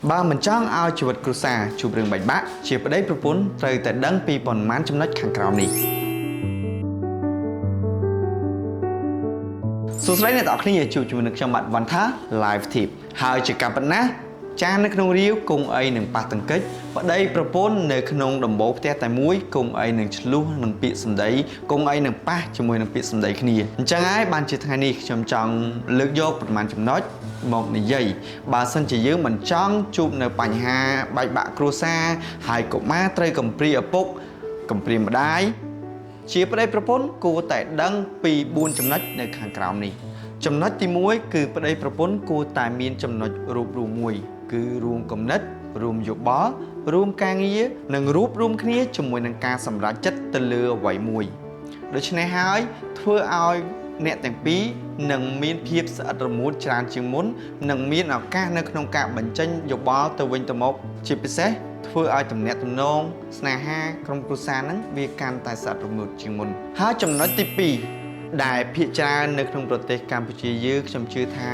Ba mình chọn ao chịu vật cử xa chụp rừng bạch bát chỉ ở đây propon từ tại đăng pi bòn mán trong nách kháng cào này. Số slide này tạo khi nhiều chụp được trong mặt văn thá live tip hai chỉ cặp ná cha nước nông riêu cùng ai nâng ba tầng kết và đây propon nơi nông đồng bộ te tại muối cùng ai nâng lu nâng bị sầm đấy cùng ai nâng ba cho mùi nâng bị sầm đấy kia chẳng ai ban chỉ thay này trong lực vô một màn trong nói một này dây bà sân chỉ dưới mình chọn chụp nơi bành hà bạch bạ cruza hai cục má tray cầm pri ở bốc cầm pri mà đái chỉ ở đây propon cô tại đăng pi buôn trong nách nơi hàng cào này trong nách tí muối cứ ở đây propon cô tại miền trong nách rùm rùm mùi cứ rùm cầm nách rùm dục bó rùm ca nghĩa nâng rúp rùm kia trong mùi nâng ca sầm ra chất tơ lừa vẩy mùi đối với này hai thưa ai nè tàng pí nâng miên phiếp sợ rùm mút tràn chừng muốn nâng miên ở ca nơi không cả bẩn chân dục bó từ vinh từ một chỉ biết xét thưa ai tầm nè tầm nôn sna ha không có xa nắng vì can tài sản rùm mút chừng muốn hai trong nói tí pi đại phiệt cha nơi khôngប្រទេសកម្ពុជាយើងខ្ញុំជឿថា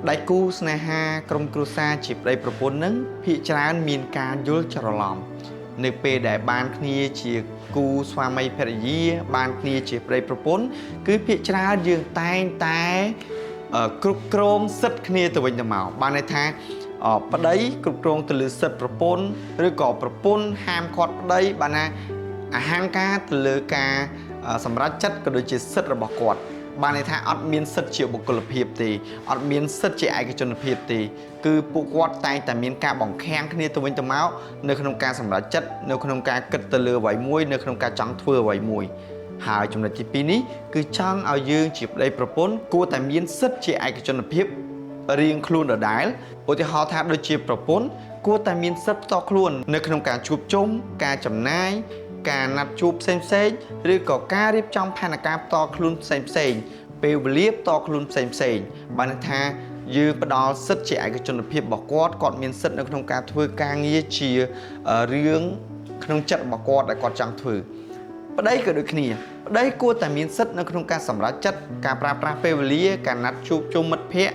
ដៃគូស្នេហាក្រុមគ្រួសារជាប្តីប្រពន្ធនឹងភាគច្រើនមានការយល់ច្រឡំនៅពេលដែលបានគ្នាជាគូស្វាមីភរិយាបានគ្នាជាប្តីប្រពន្ធគឺភាគច្រើនយើងតែងតែគ្រប់គ្រងសិទ្ធិគ្នាទៅវិញទៅមកបានន័យថាប្តីគ្រប់គ្រងទៅលើសិទ្ធិប្រពន្ធឬក៏ប្រពន្ធហាមឃាត់ប្តីបានណាអាហារការទៅលើការសម្រាប់ចិត្តក៏ដូចជាសិទ្ធិរបស់គាត់បានន័យថាអត់មានសិទ្ធិជាបុគ្គលភាពទេអត់មានសិទ្ធិជាឯកជនភាពទេគឺពួកគាត់តែងតែមានការបង្ខាំងគ្នាទៅវិញទៅមកនៅក្នុងការសម្រេចចិត្តនៅក្នុងការគិតទៅលើអ្វីមួយនៅក្នុងការចង់ធ្វើអ្វីមួយហើយចំណុចទី2នេះគឺចង់ឲ្យយើងជាប្តីប្រពន្ធគួរតែមានសិទ្ធិជាឯកជនភាពរៀងខ្លួនដដែលឧទាហរណ៍ថាដូចជាប្រពន្ធគួរតែមានសិទ្ធិផ្ទាល់ខ្លួននៅក្នុងការជួបជុំការចំណាយការណាត់ជួបផ្សេងឬក៏ការរៀបចំផែនការផ្ទាល់ខ្លួនផ្សេងពេលវេលាផ្ទាល់ខ្លួនផ្សេងបានថាយើងផ្ដល់សិទ្ធិជាឯកជនភាពរបស់គាត់មានសិទ្ធិនៅក្នុងការធ្វើការងារជារឿងក្នុងចិត្តរបស់គាត់ដែលគាត់ចង់ធ្វើប្តីក៏ដូចគ្នាប្តីគួរតែមានសិទ្ធិនៅក្នុងការសម្រេចចិត្តការប្រើប្រាស់ពេលវេលាការណាត់ជួបជុំមិត្តភ័ក្តិ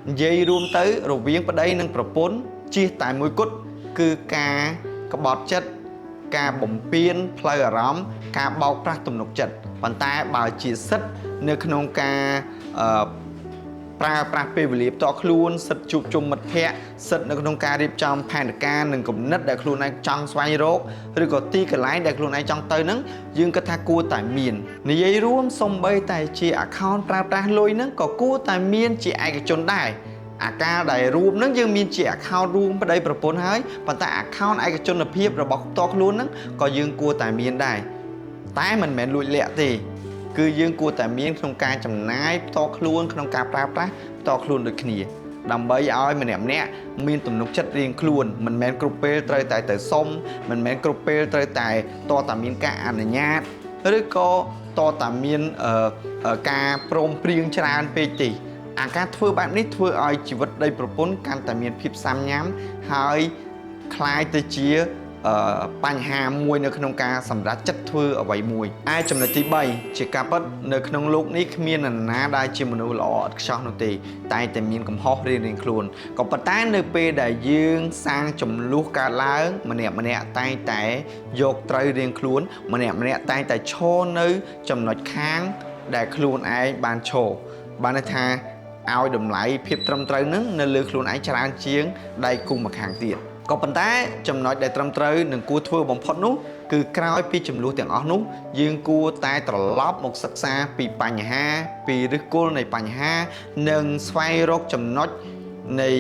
និយាយរួមទៅរវាងប្តីនិងប្រពន្ធជិះតែមួយគត់គឺការក្បត់ចិត្តការបំពេញផ្លូវអារម្មណ៍ការបោកប្រាស់ទំនុកចិត្តប៉ុន្តែបើជាសិទ្ធិនៅក្នុងការប្រើប្រាស់ពេលវេលាផ្ទាល់ខ្លួនសិទ្ធិជួបជុំមិត្តភ័ក្តិសិទ្ធិនៅក្នុងការរៀបចំផែនការនិងគំនិតដែលខ្លួនឯងចង់ស្វែងរកឬក៏ទីកន្លែងដែលខ្លួនឯងចង់ទៅហ្នឹងយើងគិតថាគួរតែមាននិយាយរួមសូម្បីតែជា account ប្រើប្រាស់លុយហ្នឹងក៏គួរតែមានជាឯកជនដែរអាការដែលរួមហ្នឹងយើងមានជា account រួមប្តីប្រពន្ធហើយប៉ុន្តែ account ឯកជនភាពរបស់ផ្ទាល់ខ្លួនហ្នឹងក៏យើងគួរតែមានដែរតែមិនមែនលួចលាក់ទេគឺយើងគួរតែមានក្នុងការចំណាយផ្ទាល់ខ្លួនក្នុងការប្រើប្រាស់ផ្ទាល់ខ្លួនដូចគ្នាដើម្បីឲ្យម្នាក់មានទំនុកចិត្តរៀងខ្លួនមិនមែនគ្រប់ពេលត្រូវតែទៅសុំមិនមែនគ្រប់ពេលត្រូវតែតតែមានការអនុញ្ញាតឬក៏តតែមានការព្រមព្រៀងច្រើនពេកទេអាការធ្វើបែបនេះធ្វើឲ្យជីវិតដីប្រពន្ធកាន់តែមានភាពសាំញ៉ាំហើយคล้ายទៅជាបញ្ហាមួយនៅក្នុងការសម្រេចចិត្តធ្វើអ្វីមួយឯចំណុចទី3ជាការពិតនៅក្នុងโลกនេះគ្មាននរណាដែលជាមនុស្សល្អឥតខ្ចោះនោះទេតែតែមានកំហុសរៀងៗខ្លួនក៏ប៉ុន្តែនៅពេលដែលយើងសាងចំនួនកើតឡើងម្នាក់តែងតែយកត្រូវរៀងខ្លួនម្នាក់តែងតែឈរនៅចំណុចខាងដែលខ្លួនឯងបានឈរបានន័យថាឲ្យតម្លៃភាពត្រឹមត្រូវនឹងនៅលើខ្លួនឯងច្រើនជាងដៃគូម្ខាងទៀតក៏ប៉ុន្តែចំណុចដែលត្រឹមត្រូវនិងគួរធ្វើបំផុតនោះគឺក្រោយពីចំនួនទាំងអស់នោះយើងគួរតែត្រឡប់មកសិក្សាពីបញ្ហាពីឫសគល់នៃបញ្ហានិងស្វែងរកចំណុចនៃ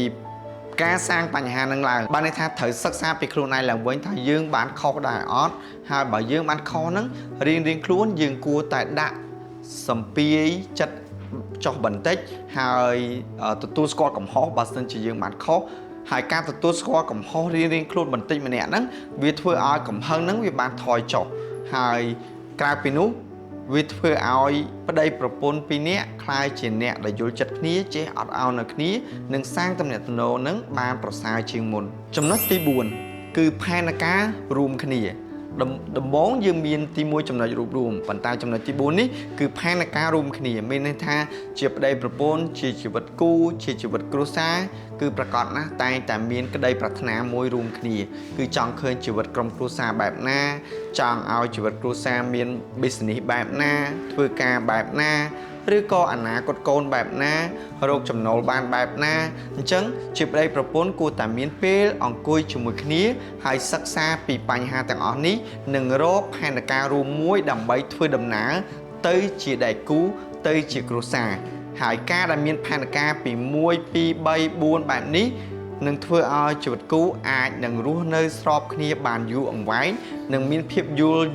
ការសាងបញ្ហានឹងឡើងបានន័យថាត្រូវសិក្សាពីខ្លួនឯងឡើងវិញថាយើងបានខុសដែរអត់ហើយបើយើងបានខុសហ្នឹងរៀងខ្លួនយើងគួរតែដាក់សម្ពាយចិត្តចុះបន្តិចហើយទទួលស្គាល់កំហុសបើសិនជាយើងបានខុសហើយការទទួលស្គាល់កំហុសរៀងខ្លួនបន្តិចម្នាក់ហ្នឹងវាធ្វើឲ្យកំហឹងហ្នឹងវាបានថយចុះហើយក្រៅពីនោះវាធ្វើឲ្យប្តីប្រពន្ធពីរនាក់คล้ายជាអ្នកដែលយល់ចិត្តគ្នាចេះអត់ឱននៅគ្នានិងសាងទំនាក់ទំនងហ្នឹងបានប្រសើរជាងមុនចំណុចទី4គឺផែនការរួមគ្នា ដំបូងយើងមានទី1ចំណុចរូបរួមប៉ុន្តែចំណុចទី4នេះគឺផែនការរួមគ្នាមានន័យថាជាប្តីប្រពន្ធជាជីវិតគូជាជីវិតគ្រួសារគឺប្រកបណាស់តែងតែមានក្តីប្រាថ្នាមួយរួមគ្នាគឺចង់ឃើញជីវិតក្រុមគ្រួសារបែបណាចង់ឲ្យជីវិតគ្រួសារមាន business បែបណាធ្វើការបែបណាឬក៏អនាគតកូនបែបណារកចំណូលបានបែបណាអញ្ចឹងជាប្តីប្រពន្ធគួរតែមានពេលអង្គុយជាមួយគ្នាហើយសិក្សាពីបញ្ហាទាំងអស់នេះនិងរកផែនការរួមមួយដើម្បីធ្វើដំណើរទៅជាដៃគូទៅជាគ្រួសារហើយការដែលមានផែនការពី1 2 3 4បែបនេះនឹងធ្វើឲ្យជីវិតគូអាចនឹងរស់នៅស្របគ្នាបានយូរអង្វែងនិងមានភាពយល់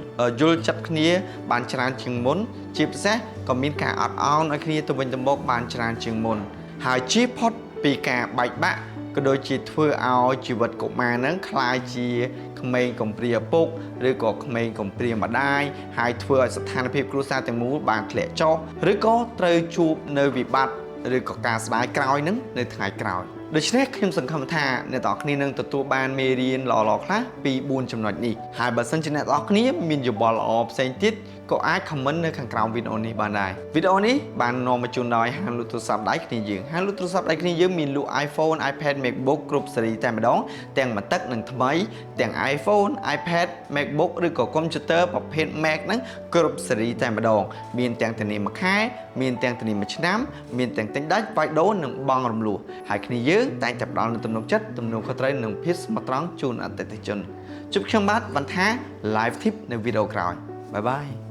ចិត្តគ្នាបានច្រើនជាងមុនជាពិសេសក៏មានការអត់ឱនឲ្យគ្នាទៅវិញទៅមកបានច្រើនជាងមុនហើយជៀសផុតពីការបែកបាក់ក៏ដូចជាធ្វើឲ្យជីវិតកុមារនឹងคล้ายជាក្មេងកំព្រាឪពុកឬក៏ក្មេងកំព្រាម្ដាយហើយធ្វើឲ្យស្ថានភាពគ្រួសារទាំងមូលបានធ្លាក់ចុះឬក៏ត្រូវជួបនៅវិបត្តិឬក៏ការស្ដាយក្រោយនឹងនៅថ្ងៃក្រោយដូច្នេះខ្ញុំសង្ឃឹមថាអ្នកទាំងអស់គ្នានឹងទទួលបានមេរៀនល្អៗខ្លះពី4ចំណុចនេះហើយបើសិនជាអ្នកទាំងអស់គ្នាមានយោបល់ល្អផ្សេងទៀតក៏អាច comment នៅខាងក្រោមវីដេអូនេះបានដែរវីដេអូនេះបាននាំមកជូនដោយហាងលក់ទូរស័ព្ទដៃគ្នាយើងហាងលក់ទូរស័ព្ទដៃគ្នាយើងមានលក់ iPhone, iPad, MacBook គ្រប់ស៊េរីតែម្ដងទាំងមួយទឹកនិងថ្មីទាំង iPhone, iPad, MacBook ឬក៏ computer ប្រភេទ Mac ហ្នឹងគ្រប់ស៊េរីតែម្ដងមានទាំងធានាមួយខែមានទាំងធានាមួយឆ្នាំមានទាំងទិញដាច់វាយដូរនិងបង់រំលោះហើយគ្នាយើងតែងតែផ្ដល់នូវទំនុកចិត្តទំនួលខុសត្រូវនិងភាពស្មោះត្រង់ជូនអតិថិជនជួបខ្ញុំបាទវណ្ណថា live tip នៅវីដេអូក្រោយបាយបាយ